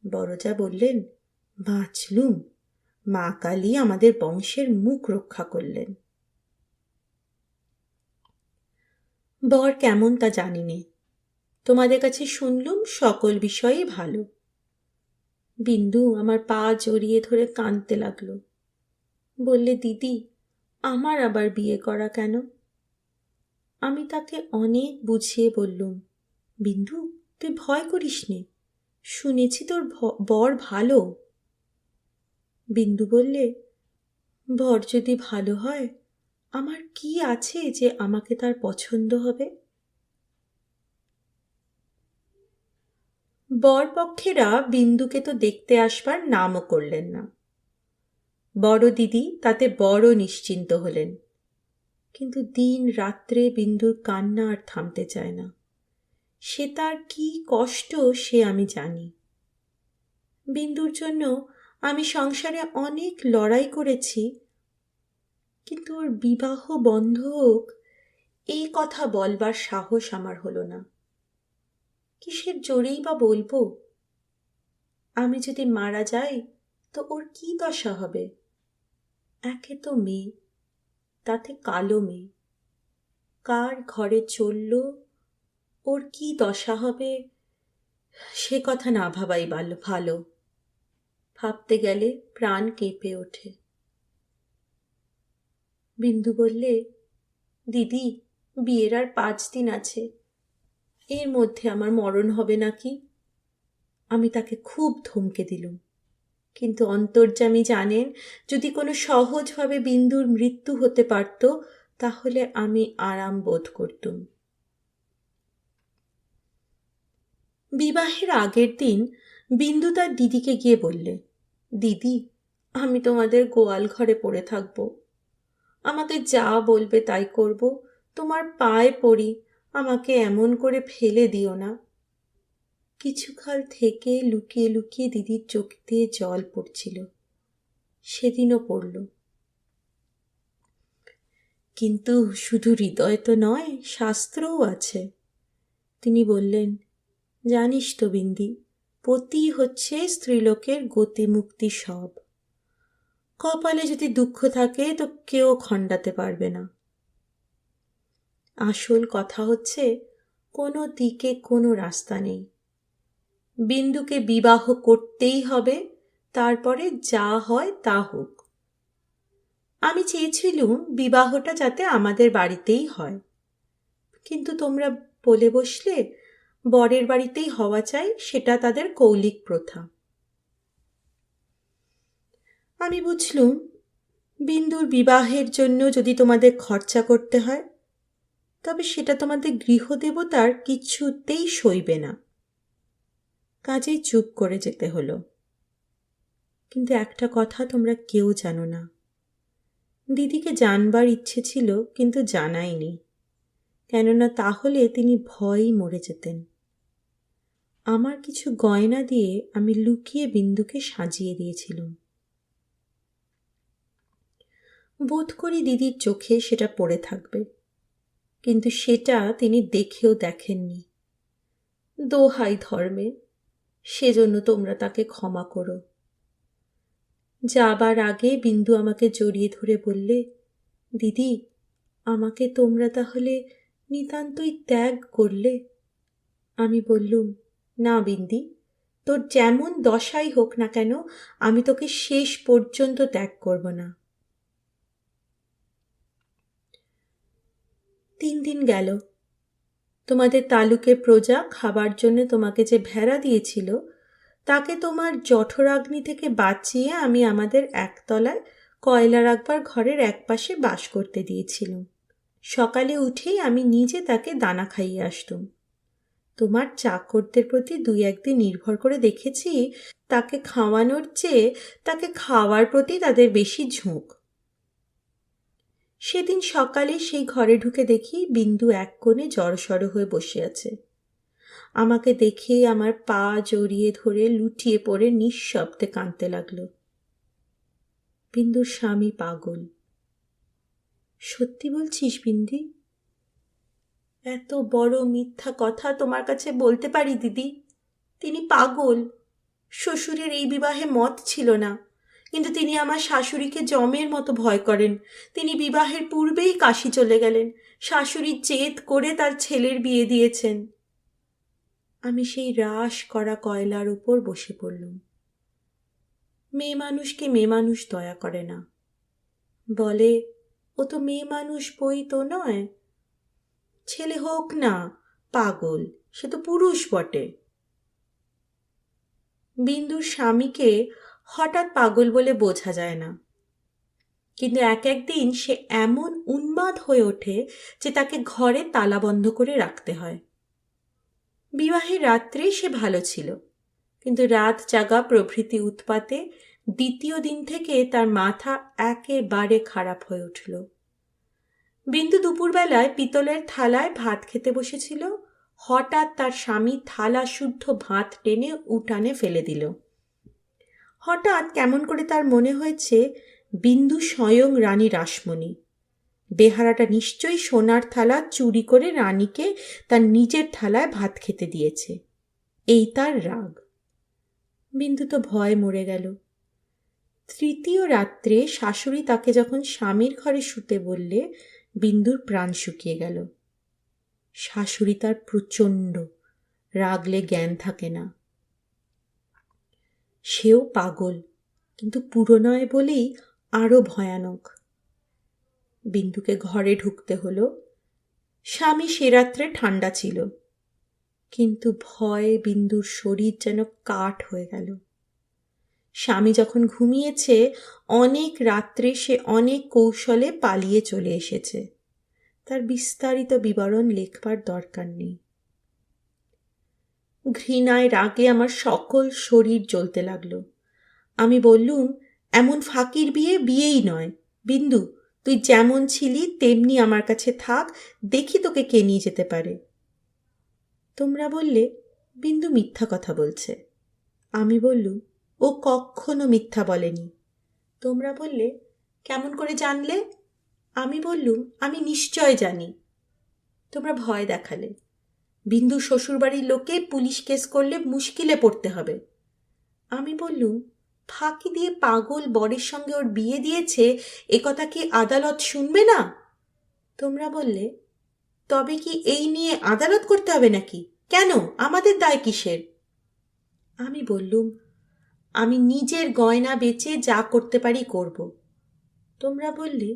বড়জা বললেন, বাঁচলুম, মা কালী আমাদের বংশের মুখ রক্ষা করলেন। বর কেমন তা জানি নে, তোমাদের কাছে শুনলুম সকল বিষয়ই ভালো। বিন্দু আমার পা জড়িয়ে ধরে কাঁদতে লাগলো। বললে, দিদি, আমার আবার বিয়ে করা কেন? আমি তাকে অনেক বুঝিয়ে বললুম, বিন্দু, তুই ভয় করিস নে, শুনেছি তোর বর ভালো। বিন্দু বললে, বর যদি ভালো হয়, আমার কি আছে যে আমাকে তার পছন্দ হবে? বরপক্ষেরা বিন্দুকে তো দেখতে আসবার নামও করলেন না। বড় দিদি তাতে বড় নিশ্চিন্ত হলেন। কিন্তু দিন রাত্রে বিন্দুর কান্না আর থামতে চায় না। সে তার কি কষ্ট সে আমি জানি। বিন্দুর জন্য আমি সংসারে অনেক লড়াই করেছি, কিন্তু ওর বিবাহ বন্ধ হোক এই কথা বলবার সাহস আমার হলো না। কিসের জোরেই বা বলবো? আমি যদি মারা যাই তো ওর কি দশা হবে? একে তো মেয়ে, তাতে কালো মেয়ে, কার ঘরে চলল, ওর কি দশা হবে সে কথা না ভাবাই ভালো। ভাবতে গেলে প্রাণ কেঁপে ওঠে। বিন্দু বললে, দিদি, বিয়ের আর 5 দিন আছে, এর মধ্যে আমার মরণ হবে নাকি? আমি তাকে খুব ধমকে দিলুম, কিন্তু অন্তর্যামী জানেন, যদি কোনো সহজভাবে বিন্দুর মৃত্যু হতে পারত তাহলে আমি আরাম বোধ করতুম। বিবাহের আগের দিন বিন্দু তার দিদিকে গিয়ে বললে, দিদি, আমি তোমাদের গোয়াল ঘরে পড়ে থাকব, আমাকে যা বলবে তাই করব, তোমার পায়ে পড়ি, আমাকে এমন করে ফেলে দিও না। কিছুকাল থেকে লুকিয়ে লুকিয়ে দিদির চোখ দিয়ে জল পড়ছিল। সেদিনও পড়ল। কিন্তু শুধু হৃদয় তো নয়, শাস্ত্রও আছে। তিনি বললেন, জানিস তো বিন্দি, পতি হচ্ছে স্ত্রীলোকের গতিমুক্তি সব। কপালে যদি দুঃখ থাকে তো কেউ খণ্ডাতে পারবে না। আসল কথা হচ্ছে কোনো দিকে কোনো রাস্তা নেই। বিন্দুকে বিবাহ করতেই হবে, তারপরে যা হয় তা হোক। আমি চেয়েছিলুম বিবাহটা যাতে আমাদের বাড়িতেই হয়, কিন্তু তোমরা বলে বসলে বরের বাড়িতেই হওয়া চাই, সেটা তাদের কৌলিক প্রথা। আমি বুঝলুম বিন্দুর বিবাহের জন্য যদি তোমাদের খরচা করতে হয়, তবে সেটা তোমাদের গৃহদেবতার কিছুতেই সইবে না। কাজেই চুপ করে যেতে হলো। কিন্তু একটা কথা তোমরা কেউ জানো না। দিদিকে জানবার ইচ্ছে ছিল, কিন্তু জানাইনি, কেননা তাহলে তিনি ভয়েই মরে যেতেন। আমার কিছু গয়না দিয়ে আমি লুকিয়ে বিন্দুকে সাজিয়ে দিয়েছিলাম। বোধ করি দিদির চোখে সেটা পড়ে থাকবে, কিন্তু সেটা তিনি দেখেও দেখেননি। দোহাই ধর্মে, সেজন্য তোমরা তাকে ক্ষমা করো। যাবার আগে বিন্দু আমাকে জড়িয়ে ধরে বললে, দিদি, আমাকে তোমরা তাহলে নিতান্তই ত্যাগ করলে? আমি বললুম, না বিন্দি, তোর যেমন দশাই হোক না কেন, আমি তোকে শেষ পর্যন্ত ত্যাগ করব না। 3 দিন গেল। তোমাদের তালুকের প্রজা খাবার জন্য তোমাকে যে ভেড়া দিয়েছিল, তাকে তোমার জঠরাগ্নি থেকে বাঁচিয়ে আমি আমাদের একতলায় কয়লা রাখবার ঘরের একপাশে বাস করতে দিয়েছিলাম। সকালে উঠেই আমি নিজে তাকে দানা খাইয়ে আসতুম। তোমার চাকরদের প্রতি 2-1 দিন নির্ভর করে দেখেছি, তাকে খাওয়ানোর চেয়ে তাকে খাওয়ার প্রতি তাদের বেশি ঝোঁক। সেদিন সকালে সেই ঘরে ঢুকে দেখি বিন্দু এক কোণে জড়সড় হয়ে বসে আছে। আমাকে দেখে আমার পা জড়িয়ে ধরে লুটিয়ে পড়ে নিঃশব্দে কাঁদতে লাগলো। বিন্দুর স্বামী পাগল। সত্যি বলছিস বিন্দি? এত বড় মিথ্যা কথা তোমার কাছে বলতে পারি দিদি? তিনি পাগল। শ্বশুরের এই বিবাহে মত ছিল না, কিন্তু তিনি আমার শাশুড়িকে যমের মতো ভয় করেন। তিনি বিবাহের পূর্বেই কাশী চলে গেলেন, শাশুড়ির জেদ করে তার ছেলের বিয়ে দিয়েছেন। আমি সেই রাশ করা কয়লার উপর বসে পড়লুম। মেয়ে মানুষকে মেয়ে মানুষ দয়া করে না, বলে ও তো মেয়ে মানুষ বই তো নয়। ছেলে হোক না পাগল, সে তো পুরুষ বটে। বিন্দুর স্বামীকে হঠাৎ পাগল বলে বোঝা যায় না, কিন্তু একদিন সে এমন উন্মাদ হয়ে ওঠে যে তাকে ঘরে তালা বন্ধ করে রাখতে হয়। বিবাহের রাত্রে সে ভালো ছিল, কিন্তু রাত জাগা প্রভৃতি উৎপাতে দ্বিতীয় দিন থেকে তার মাথা একেবারে খারাপ হয়ে উঠল। বিন্দু দুপুরবেলায় পিতলের থালায় ভাত খেতে বসেছিল, হঠাৎ তার স্বামী থালা শুদ্ধ ভাত টেনে উঠানে ফেলে দিল। হঠাৎ কেমন করে তার মনে হয়েছে বিন্দু স্বয়ং রানী রাসমণি। বেহারাটা নিশ্চয়ই সোনার থালা চুরি করে রানীকে তার নিজের থালায় ভাত খেতে দিয়েছে, এই তার রাগ। বিন্দু তো ভয়ে মরে গেল। তৃতীয় রাত্রে শাশুড়ি তাকে যখন স্বামীর ঘরে শুতে বললে, বিন্দুর প্রাণ শুকিয়ে গেল। শাশুড়ি তার প্রচণ্ড, রাগলে জ্ঞান থাকে না। সেও পাগল, কিন্তু পুরো নয় বলেই আরো ভয়ানক। বিন্দুকে ঘরে ঢুকতে হলো। স্বামী সে রাত্রে ঠান্ডা ছিল, কিন্তু ভয়ে বিন্দুর শরীর যেন কাঠ হয়ে গেল। স্বামী যখন ঘুমিয়েছে, অনেক রাত্রে সে অনেক কৌশলে পালিয়ে চলে এসেছে। তার বিস্তারিত বিবরণ লেখবার দরকার নেই। ঘৃণায় রাগে আমার সকল শরীর জ্বলতে লাগলো। আমি বললুম, এমন ফাঁকির বিয়ে বিয়েই নয়। বিন্দু, তুই যেমন ছিলি তেমনি আমার কাছে থাক, দেখি তোকে কে নিয়ে যেতে পারে। তোমরা বললে বিন্দু মিথ্যা কথা বলছে। আমি বললুম, ও কখনো মিথ্যা বলেনি। তোমরা বললে, কেমন করে জানলে? আমি বললুম, আমি নিশ্চয় জানি। তোমরা ভয় দেখালে। বিন্দু শ্বশুরবাড়ির লোকে পুলিশ কেস করলে মুশকিলে পড়তে হবে। আমি বললুম, ফাঁকি দিয়ে পাগল বরের সঙ্গে ওর বিয়ে দিয়েছে, এ কথা কি আদালত শুনবে না? তোমরা বললে, তবে কি এই নিয়ে আদালত করতে হবে নাকি? কেন, আমাদের দায় কিসের? আমি বললুম, আমি নিজের গয়না বেচে যা করতে পারি করব। তোমরা বললে,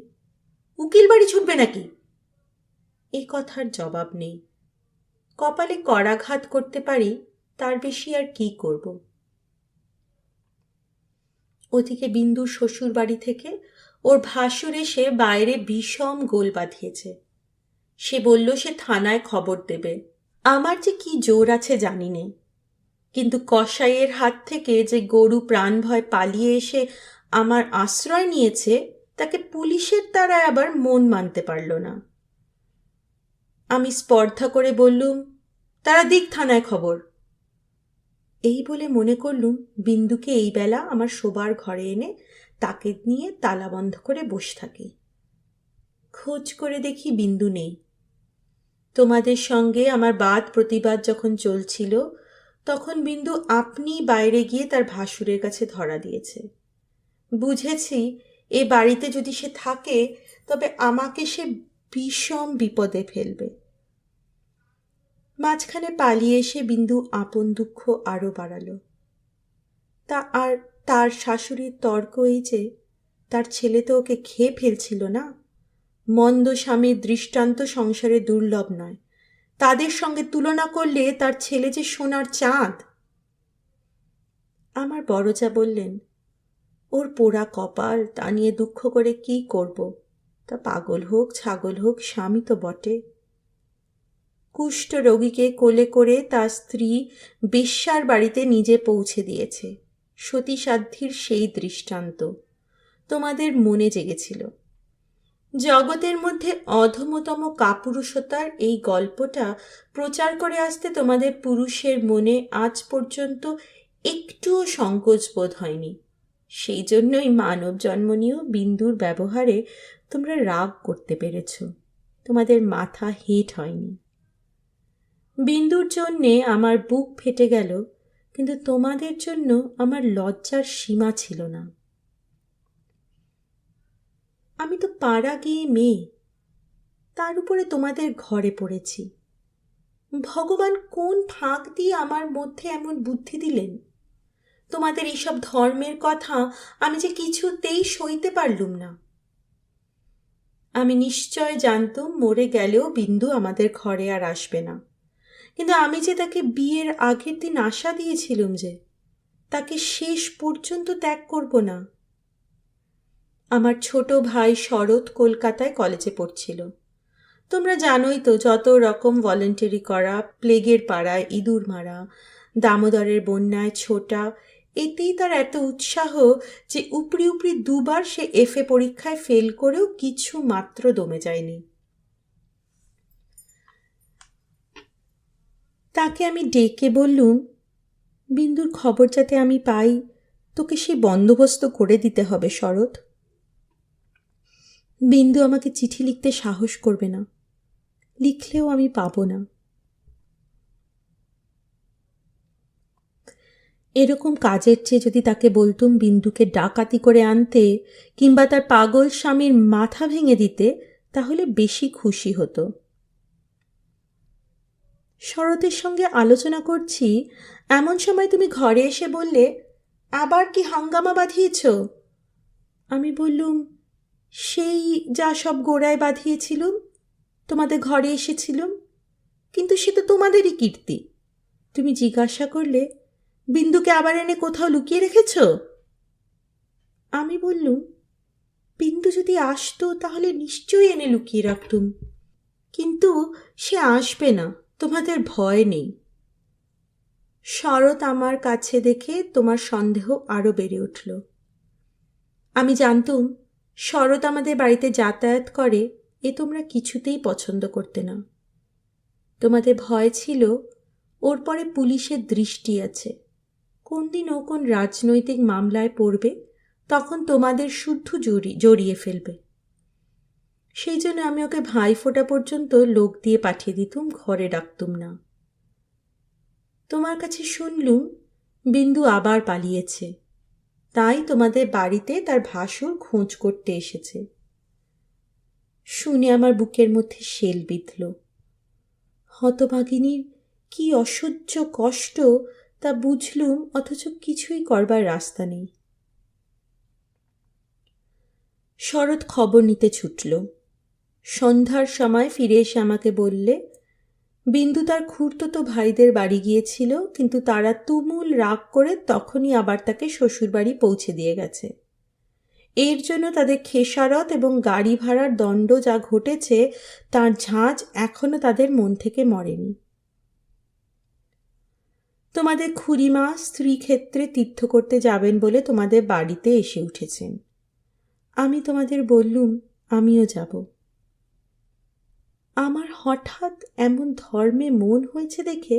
উকিল বাড়ি ছুটবে নাকি? এ কথার জবাব নেই। কপালে করাঘাত করতে পারি, তার বেশি আর কি করব? ওদিকে বিন্দুর শ্বশুর বাড়ি থেকে ওর ভাসুর এসে বাইরে বিষম গোল বাঁধিয়েছে। সে বলল সে থানায় খবর দেবে। আমার যে কি জোর আছে জানি নে, কিন্তু কসাইয়ের হাত থেকে যে গরু প্রাণ ভয় পালিয়ে এসে আমার আশ্রয় নিয়েছে, তাকে পুলিশের দ্বারায় আবার মন মানতে পারল না। আমি স্পর্ধা করে বললুম, তারা দিক থানায় খবর। এই বলে মনে করলুম বিন্দুকে এই বেলা আমার শোবার ঘরে এনে তাকে নিয়ে তালা বন্ধ করে বসে থাকি। খোঁজ করে দেখি বিন্দু নেই। তোমাদের সঙ্গে আমার বাদ প্রতিবাদ যখন চলছিল, তখন বিন্দু আপনি বাইরে গিয়ে তার ভাসুরের কাছে ধরা দিয়েছে। বুঝেছি এ বাড়িতে যদি সে থাকে তবে আমাকে সে ভীষণ বিপদে ফেলবে। মাঝখানে পালিয়ে এসে বিন্দু আপন দুঃখ আরও বাড়ালো। তার শাশুড়ির তর্ক এই যে তার ছেলে তো ওকে খেয়ে ফেলছিল না। মন্দ স্বামীর দৃষ্টান্ত সংসারে দুর্লভ নয়, তাদের সঙ্গে তুলনা করলে তার ছেলে যে সোনার চাঁদ। আমার বড়জা বললেন, ওর পোড়া কপাল, তা নিয়ে দুঃখ করে কি করব? তা পাগল হোক ছাগল হোক, স্বামী তো বটে। কুষ্ঠ রোগীকে কোলে করে তার স্ত্রী বেশ্যার বাড়িতে নিজে পৌঁছে দিয়েছে। সতীসাধ্যীর সেই দৃষ্টান্ত তোমাদের মনে জেগেছিল। জগতের মধ্যে অধমতম কাপুরুষতার এই গল্পটা প্রচার করে আসতে তোমাদের পুরুষের মনে আজ পর্যন্ত একটুও সংকোচ বোধ হয়নি। সেই জন্যই মানব জন্ম নিয়েও বিন্দুর ব্যবহারে তোমরা রাগ করতে পেরেছ, তোমাদের মাথা হেট হয়নি। বিন্দুর জন্যে আমার বুক ফেটে গেল, কিন্তু তোমাদের জন্য আমার লজ্জার সীমা ছিল না। আমি তো পাড়া গিয়ে মেয়ে, তার উপরে তোমাদের ঘরে পড়েছি। ভগবান কোন ফাঁক দিয়ে আমার মধ্যে এমন বুদ্ধি দিলেন? তোমাদের এইসব ধর্মের কথা আমি যে কিছুতেই সইতে পারলুম না। আমি নিশ্চয় জানতুম মরে গেলেও বিন্দু আমাদের ঘরে আর আসবে না, কিন্তু আমি যে তাকে বিয়ের আগের দিন আশা দিয়েছিলুম যে তাকে শেষ পর্যন্ত ত্যাগ করব না। আমার ছোট ভাই শরৎ কলকাতায় কলেজে পড়ছিল। তোমরা জানোই তো, যত রকম ভলেন্টারি করা, প্লেগের পাড়ায় ইঁদুর মারা, দামোদরের বন্যায় ছোটা, এতেই তার এত উৎসাহ যে উপরি উপরি দুবার সে এফএ পরীক্ষায় ফেল করেও কিছু মাত্র দমে যায়নি। তাকে আমি ডেকে বললুম, বিন্দুর খবর যাতে আমি পাই, তোকে সেই বন্দোবস্ত করে দিতে হবে শরৎ। বিন্দু আমাকে চিঠি লিখতে সাহস করবে না, লিখলেও আমি পাবো না। এরকম কাজের চেয়ে যদি তাকে বলতুম বিন্দুকে ডাকাতি করে আনতে কিংবা তার পাগল স্বামীর মাথা ভেঙে দিতে, তাহলে বেশি খুশি হতো। শরতের সঙ্গে আলোচনা করছি, এমন সময় তুমি ঘরে এসে বললে, আবার কি হাঙ্গামা বাঁধিয়েছ? আমি বললুম, সেই যা সব গোড়ায় বাঁধিয়েছিলুম, তোমাদের ঘরে এসেছিলুম, কিন্তু সে তো তোমাদেরই কীর্তি। তুমি জিজ্ঞাসা করলে, বিন্দুকে আবার এনে কোথাও লুকিয়ে রেখেছ? আমি বললুম, বিন্দু যদি আসতো তাহলে নিশ্চয়ই এনে লুকিয়ে রাখতুম, কিন্তু সে আসবে না, তোমাদের ভয় নেই। শরৎ আমার কাছে দেখে তোমার সন্দেহ আরও বেড়ে উঠল। আমি জানতুম শরৎ আমাদের বাড়িতে যাতায়াত করে, এ তোমরা কিছুতেই পছন্দ করতে না। তোমাদের ভয় ছিল ওর পরে পুলিশের দৃষ্টি আছে, কোন দিন ও কোন রাজনৈতিক মামলায় পড়বে, তখন তোমাদের শুদ্ধ জড়িয়ে ফেলবে। সেই জন্য আমি ওকে ভাইফোঁটা পর্যন্ত লোক দিয়ে পাঠিয়ে দিতুম, ঘরে ডাকতুম না। তোমার কাছে শুনলুম বিন্দু আবার পালিয়েছে, তাই তোমাদের বাড়িতে তার ভাসুর খোঁজ করতে এসেছে। শুনে আমার বুকের মধ্যে শেল বিঁধল। হতভাগিনীর কি অসহ্য কষ্ট তা বুঝলুম, অথচ কিছুই করবার রাস্তা নেই। শরৎ খবর নিতে ছুটল। সন্ধ্যার সময় ফিরে এসে আমাকে বললে, বিন্দু তার খুড়তুতো ভাইদের বাড়ি গিয়েছিল, কিন্তু তারা তুমুল রাগ করে তখনই আবার তাকে শ্বশুরবাড়ি পৌঁছে দিয়ে গেছে। এর জন্য তাদের খেসারত এবং গাড়ি ভাড়ার দণ্ড যা ঘটেছে তার ঝাঁজ এখনো তাদের মন থেকে মরেনি। তোমাদের খুড়িমা স্ত্রী ক্ষেত্রে তীর্থ করতে যাবেন বলে তোমাদের বাড়িতে এসে উঠেছেন। আমি তোমাদের বললুম আমিও যাব। আমার হঠাৎ এমন ধর্মে মন হয়েছে দেখে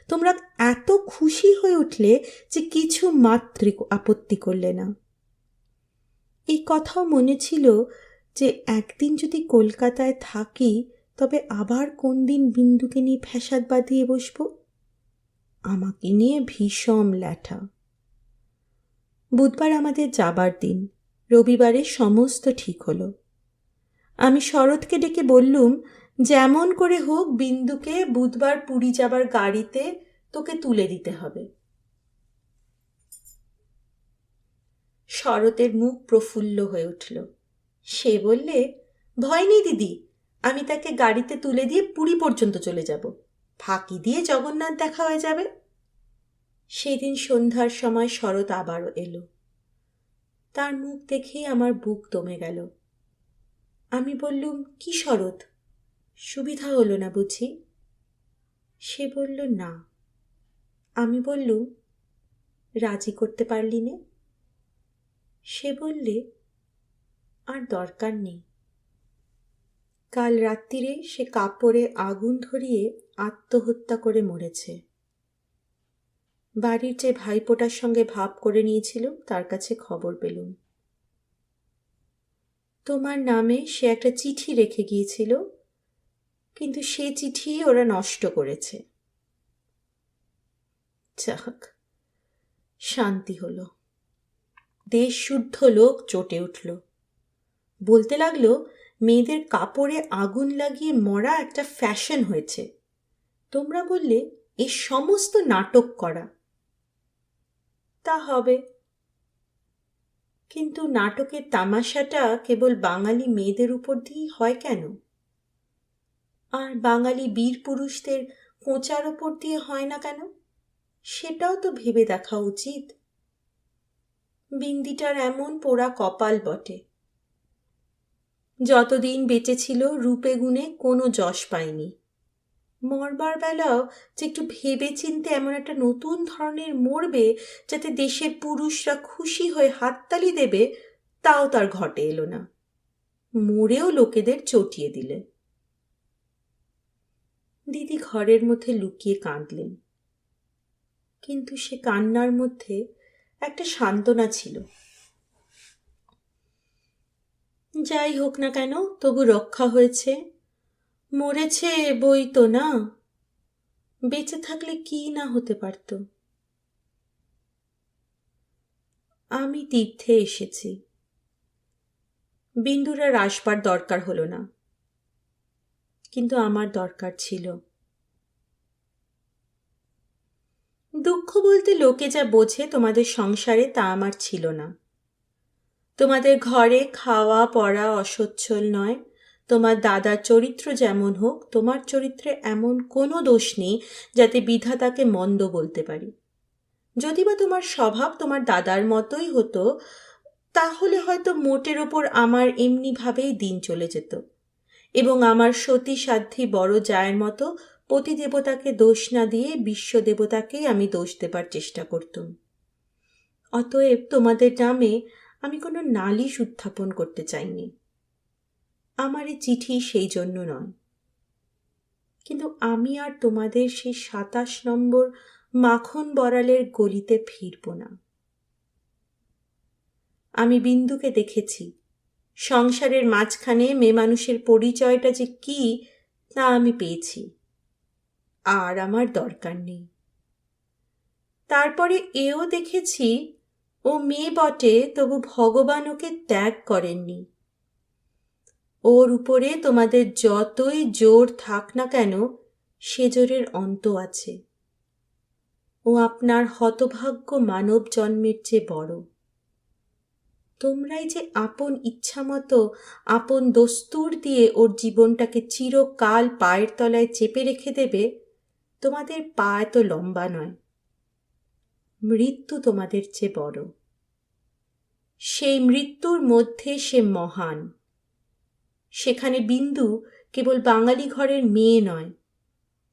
তোমরা এত খুশি হয়ে উঠলে যে কিছু মাত্র আপত্তি করলে না। এই কথাও মনে ছিল যে একদিন যদি কলকাতায় থাকি তবে আবার কোন দিন বিন্দুকে নিয়ে ফ্যাসাদ বাঁধিয়ে বসব। আমাকে নিয়ে ভীষণ ল্যাঠা। বুধবার আমাদের যাবার দিন, রবিবারে সমস্ত ঠিক হলো। আমি শরৎকে ডেকে বললুম, যেমন করে হোক বিন্দুকে বুধবার পুরী যাবার গাড়িতে তোকে তুলে দিতে হবে। শরতের মুখ প্রফুল্ল হয়ে উঠল। সে বললে, ভয় নেই দিদি, আমি তাকে গাড়িতে তুলে দিয়ে পুরী পর্যন্ত চলে যাব, ফাঁকি দিয়ে জগন্নাথ দেখা হয়ে যাবে। সেদিন সন্ধ্যার সময় শরৎ আবারও এলো। তার মুখ দেখেই আমার বুক দমে গেল। আমি বললুম, কি শরৎ, সুবিধা হলো না বুঝি? সে বলল, না। আমি বললুম, রাজি করতে পারলি নে? সে বললে, আর দরকার নেই। কাল রাত্রিরে সে কাপড়ে আগুন ধরিয়ে আত্মহত্যা করে মরেছে। বাড়ির যে ভাইপোটার সঙ্গে ভাব করে নিয়েছিল তার কাছে খবর পেলুম। তোমার নামে সে একটা চিঠি রেখে গিয়েছিল, কিন্তু সে চিঠি ওরা নষ্ট করেছে। যাক, শান্তি হলো। দেশ শুদ্ধ লোক চটে উঠল। বলতে লাগলো, মেয়েদের কাপড়ে আগুন লাগিয়ে মরা একটা ফ্যাশন হয়েছে। তোমরা বললে এ সমস্ত নাটক করা। তা হবে, কিন্তু নাটকের তামাশাটা কেবল বাঙালি মেয়েদের উপর দিয়েই হয় কেন? আর বাঙালি বীর পুরুষদের কোঁচার ওপর দিয়ে হয় না কেন? সেটাও তো ভেবে দেখা উচিত। বিন্দিটার এমন পোড়া কপাল বটে। যতদিন বেঁচে ছিল রূপে গুণে কোনো যশ পায়নি। মরবার বেলাও যে একটু ভেবে চিনতে এমন একটা নতুন ধরনের মরবে যাতে দেশের পুরুষরা খুশি হয়ে হাততালি দেবে, তাও তার ঘটে এলো না। মরেও লোকেদের চটিয়ে দিলে। দিদি ঘরের মধ্যে লুকিয়ে কাঁদলেন, কিন্তু সে কান্নার মধ্যে একটা সান্ত্বনা ছিল। যাই হোক না কেন, তবু রক্ষা হয়েছে। মরেছে বই তো না, বেঁচে থাকলে কি না হতে পারত। আমি তীর্থে এসেছি। বিন্দুর আর আসবার দরকার হলো না, কিন্তু আমার দরকার ছিল। দুঃখ বলতে লোকে যা বোঝে তোমাদের সংসারে তা আমার ছিল না। তোমাদের ঘরে খাওয়া পড়া অসচ্ছল নয়। তোমার দাদার চরিত্র যেমন হোক, তোমার চরিত্রে এমন কোনো দোষ নেই যাতে বিধাতাকে মন্দ বলতে পারি। যদি বা তোমার স্বভাব তোমার দাদার মতোই হতো, তাহলে হয়তো মোটের ওপর আমার এমনিভাবেই দিন চলে যেত, এবং আমার সতী সাধ্বী বড় জায়ের মতো পতিদেবতাকে দোষ না দিয়ে বিশ্বদেবতাকেই আমি দোষ দেবার চেষ্টা করতুম। অতএব তোমাদের নামে আমি কোনো নালিশ উত্থাপন করতে চাইনি। আমার এই চিঠি সেই জন্য নয়। কিন্তু আমি আর তোমাদের সেই ২৭ নম্বর মাখন বড়ালের গলিতে ফিরব না। আমি বিন্দুকে দেখেছি। সংসারের মাঝখানে মেয়ে মানুষের পরিচয়টা যে কি তা আমি পেয়েছি। আর আমার দরকার নেই। তারপরে এও দেখেছি ও মেয়ে বটে, তবু ভগবান ওকে ত্যাগ করেননি। ওর উপরে তোমাদের যতই জোর থাক না কেন, সে জোরের অন্ত আছে। ও আপনার হতভাগ্য মানব জন্মের চেয়ে বড়। তোমরাই যে আপন ইচ্ছামতো আপন দস্তুর দিয়ে ওর জীবনটাকে চিরকাল পায়ের তলায় চেপে রেখে দেবে, তোমাদের পা এত লম্বা নয়। মৃত্যু তোমাদের চেয়ে বড়। সেই মৃত্যুর মধ্যে সে মহান। সেখানে বিন্দু কেবল বাঙালি ঘরের মেয়ে নয়,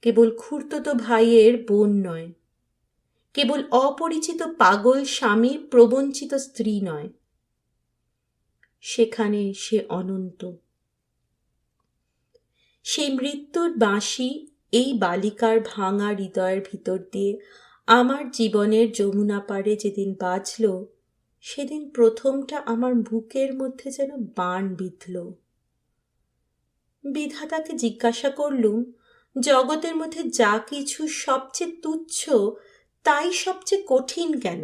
কেবল খুড়তুতো ভাইয়ের বোন নয়, কেবল অপরিচিত পাগল স্বামীর প্রবঞ্চিত স্ত্রী নয়, সেখানে সে অনন্ত। সেই মৃত্যুর বাঁশি এই বালিকার ভাঙা হৃদয়ের ভিতর দিয়ে আমার জীবনের যমুনা পাড়ে যেদিন বাজল, সেদিন প্রথমটা আমার বুকের মধ্যে যেন বাণ বিঁধল। বিধাতাকে জিজ্ঞাসা করলুম, জগতের মধ্যে যা কিছু সবচেয়ে তুচ্ছ তাই সবচেয়ে কঠিন কেন?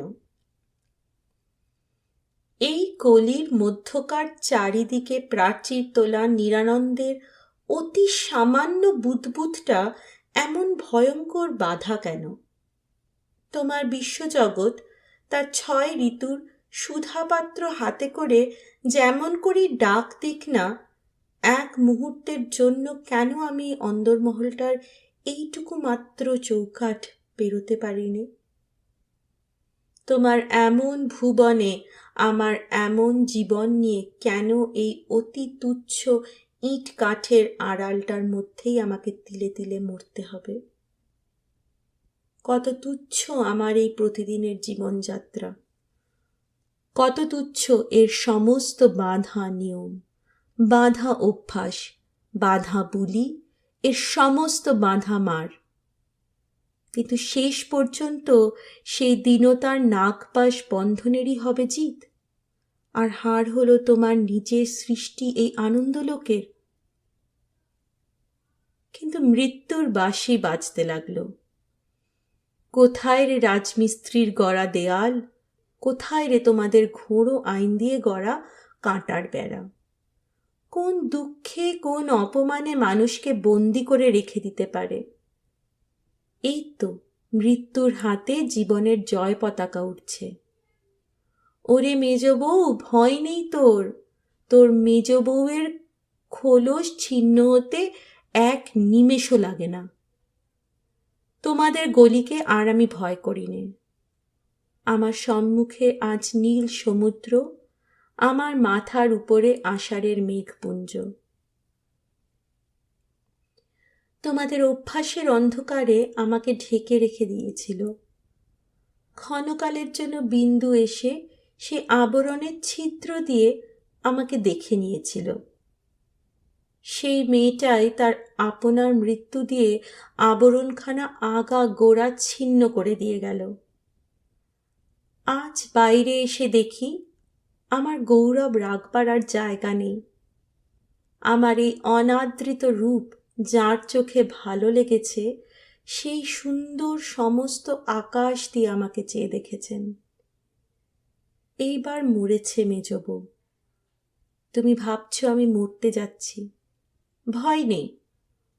এই কলির মধ্যকার চারিদিকে প্রাচীর তোলা নিরানন্দের অতি সামান্য বুদবুদটা এমন ভয়ঙ্কর বাধা কেন? তোমার বিশ্বজগৎ তার 6 ঋতুর সুধাপাত্র হাতে করে যেমন করি ডাক দিক না, এক মুহূর্তের জন্য কেন আমি অন্দরমহলটার এইটুকু মাত্র চৌকাঠ পেরোতে পারিনি? তোমার এমন ভুবনে আমার এমন জীবন নিয়ে কেন এই অতি তুচ্ছ ইট কাঠের আড়ালটার মধ্যেই আমাকে তিলে তিলে মরতে হবে? কত তুচ্ছ আমার এই প্রতিদিনের জীবনযাত্রা, কত তুচ্ছ এর সমস্ত বাঁধা নিয়ম, বাঁধা অভ্যাস, বাঁধা বুলি, এর সমস্ত বাঁধা মার। কিন্তু শেষ পর্যন্ত সেই দীনতার নাগপাশ বন্ধনেরই হবে জিত, আর হার হলো তোমার নিজের সৃষ্টি এই আনন্দলোকের। কিন্তু মৃত্যুর বাঁশি বাজতে লাগলো। কোথায় রে রাজমিস্ত্রির গড়া দেয়াল, কোথায় রে তোমাদের ঘোড়ো আইন দিয়ে গড়া কাঁটার বেড়া? কোন দুঃখে কোন অপমানে মানুষকে বন্দি করে রেখে দিতে পারে? এই তো মৃত্যুর হাতে জীবনের জয় পতাকা উঠছে। ওরে মেজ বউ, ভয় নেই তোর, তোর মেজ বউয়ের খোলস ছিন্ন হতে 1 নিমেষও লাগে না। তোমাদের গলিকে আর আমি ভয় করি নে। আমার সম্মুখে আজ নীল সমুদ্র, আমার মাথার উপরে আষাঢ়ের মেঘপুঞ্জ। তোমাদের অভ্যাসের অন্ধকারে আমাকে ঢেকে রেখে দিয়েছিল। ক্ষণকালের জন্য বিন্দু এসে সে আবরণের ছিদ্র দিয়ে আমাকে দেখে নিয়েছিল। সেই মেয়েটাই তার আপনার মৃত্যু দিয়ে আবরণখানা আগা গোড়া ছিন্ন করে দিয়ে গেল। আজ বাইরে এসে দেখি আমার গৌরব রাখবার আর জায়গা নেই। আমার এই অনাদৃত রূপ যার চোখে ভালো লেগেছে, সেই সুন্দর সমস্ত আকাশ দিয়ে আমাকে চেয়ে দেখেছেন। এইবার মরেছে মেজ বউ। তুমি ভাবছ আমি মরতে যাচ্ছি। ভয় নেই,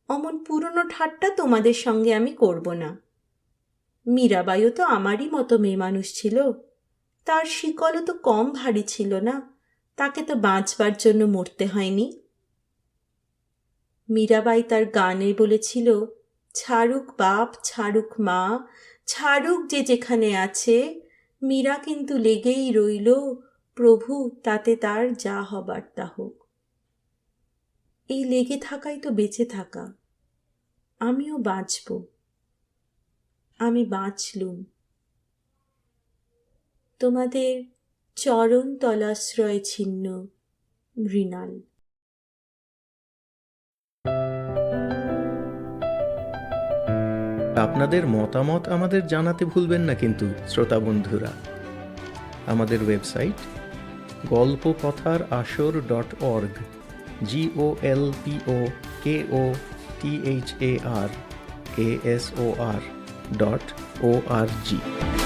অমন পুরনো ঠাট্টা তোমাদের সঙ্গে আমি করব না। মীরাবাইও তো আমারই মতো মেয়ে মানুষ ছিল, তার শিকলও তো কম ভারী ছিল না, তাকে তো বাঁচবার জন্য মরতে হয়নি। মীরাবাই তার গানে বলেছিল, ছাড়ুক বাপ ছাড়ুক মা, ছাড়ুক যে যেখানে আছে, মীরা কিন্তু লেগেই রইল, প্রভু তাতে তার যা হবার তা হোক। এই লেগে থাকাই তো বেঁচে থাকা। আমিও বাঁচব। আমি বাঁচলুম। তোমাদের চরণ তলাশ্রয় ছিন্ন মৃণাল। আপনাদের মতামত আমাদের জানাতে ভুলবেন না কিন্তু শ্রোতা বন্ধুরা। আমাদের ওয়েবসাইট golpokothar.asor.org golpokothar.asor.org।